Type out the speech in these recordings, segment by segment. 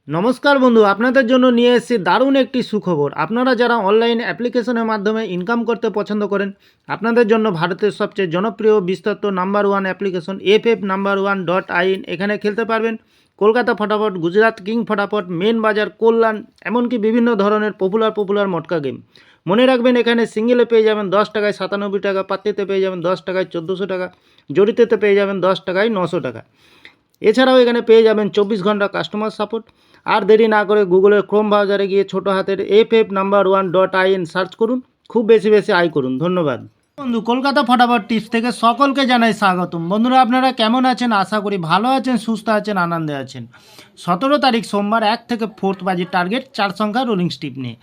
নমস্কার বন্ধু, আপনাদের জন্য নিয়ে এসেছি দারুণ একটি সুখবর। আপনারা যারা অনলাইন অ্যাপ্লিকেশনের মাধ্যমে ইনকাম করতে পছন্দ করেন, আপনাদের জন্য ভারতের সবচেয়ে জনপ্রিয় বিস্তৃত নাম্বার ওয়ান অ্যাপ্লিকেশন FF1.in এখানে খেলতে পারবেন। কলকাতা ফটাফট, গুজরাট কিং ফটাফট, মেন বাজার, কল্যাণ, এমনকি বিভিন্ন ধরনের পপুলার মটকা গেম। মনে রাখবেন, এখানে সিঙ্গেলে পেয়ে যাবেন 10 টাকায় 97 টাকা, পাত্তিতে পেয়ে যাবেন 10 টাকায় 1400 টাকা, জড়িতেতে পেয়ে যাবেন 10 টাকায় 900 টাকা। এছাড়াও এখানে পেয়ে যাবেন 24 ঘন্টা কাস্টমার সাপোর্ট। আর দেরি না করে গুগলের ক্রোম ব্রাউজারে গিয়ে ছোটো হাতের FF1.in সার্চ করুন, খুব বেশি আয় করুন। ধন্যবাদ বন্ধু। কলকাতা ফটাফট টিপস থেকে সকলকে জানাই স্বাগতম। বন্ধুরা, আপনারা কেমন আছেন? আশা করি ভালো আছেন, সুস্থ আছেন, আনন্দে আছেন। 17 তারিখ সোমবার 1 থেকে 4 বাজির টার্গেট 4 সংখ্যা রোলিং স্টিপ নিয়ে।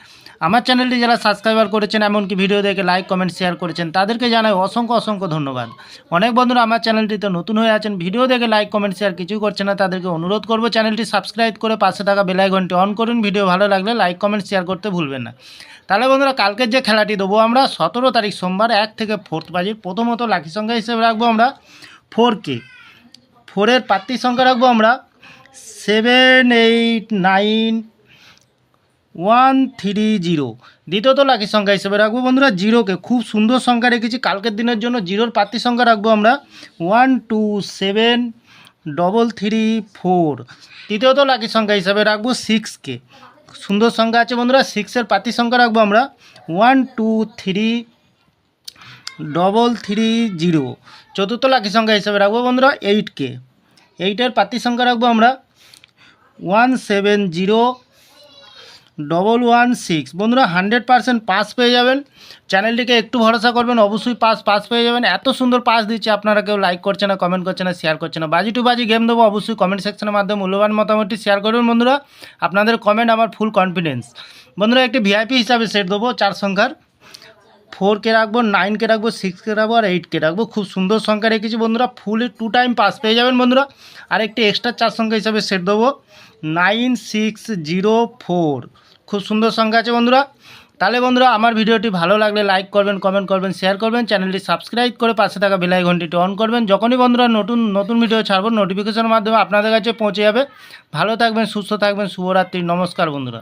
আমার চ্যানেলটি যারা সাবস্ক্রাইবার করেছেন, এমনকি ভিডিও দেখে লাইক কমেন্ট শেয়ার করেছেন, তাদেরকে জানাই অসংখ্য ধন্যবাদ। অনেক বন্ধুরা আমার চ্যানেলটিতে নতুন হয়ে আছেন, ভিডিও দেখে লাইক কমেন্ট শেয়ার কিছুই করছেন না, তাদেরকে অনুরোধ করব চ্যানেলটি সাবস্ক্রাইব করে পাশে থাকা বেল আইকনটি অন করুন। ভিডিও ভালো লাগলে লাইক কমেন্ট শেয়ার করতে ভুলবেন না। তাহলে বন্ধুরা, কালকের যে খেলাটি দেবো আমরা 17 তারিখ সোমবার 1 থেকে 4 বাজির, প্রথমত লাকি সংখ্যা হিসেবে রাখবো আমরা 4K। 4-এর প্রার্থী সংখ্যা রাখবো আমরা 789130। দ্বিতীয়ত লাকি সংখ্যা হিসেবে রাখবো বন্ধুরা 0K। খুব সুন্দর সংখ্যা রেখেছি কালকের দিনের জন্য। 0-র প্রার্থী সংখ্যা রাখবো আমরা 127334। তৃতীয়ত লাকি সংখ্যা হিসেবে রাখবো 6K। সুন্দর সংখ্যা আছে বন্ধুরা। 6-এর প্রার্থী সংখ্যা রাখবো আমরা 123330। চতুর্থ লাকি সংখ্যা হিসেবে রাখবো বন্ধুরা 8K। 8-এর প্রার্থী সংখ্যা রাখবো আমরা 170116। বন্ধুরা 100% পাস পেয়ে যাবেন। চ্যানেলটিকে একটু ভরসা করবেন, অবশ্যই পাস পেয়ে যাবেন। এত সুন্দর পাস দিচ্ছে, আপনারা কেউ লাইক করছে না, কমেন্ট করছে না, শেয়ার করছে না। বাজি টু বাজি গেম দেবো, অবশ্যই কমেন্ট সেকশনের মাধ্যমে মূল্যবান মতামতটি শেয়ার করবেন বন্ধুরা। আপনাদের কমেন্ট আমার ফুল কনফিডেন্স। বন্ধুরা, একটি ভিআইপি হিসাবে সেট দেবো 4 সংখ্যার। 4K রাখবো, 9K রাখবো, 6K রাখবো আর 8K রাখবো। খুব সুন্দর সংখ্যা রেখেছি বন্ধুরা, ফুল 2 টাইম পাস পেয়ে যাবেন বন্ধুরা। আর একটি এক্সট্রা 4 সংখ্যা হিসাবে সেট দেবো 9604। খুব সুন্দর সংখ্যা আছে বন্ধুরা। তাহলে বন্ধুরা, আমার ভিডিওটি ভালো লাগলে লাইক করবেন, কমেন্ট করবেন, শেয়ার করবেন, চ্যানেলটি সাবস্ক্রাইব করে পাশে থাকা বেল আইকনটি অন করবেন। যখনই বন্ধুরা নতুন ভিডিও ছাড়বো, নোটিফিকেশনের মাধ্যমে আপনাদের কাছে পৌঁছে যাবে। ভালো থাকবেন, সুস্থ থাকবেন, শুভরাত্রি। নমস্কার বন্ধুরা।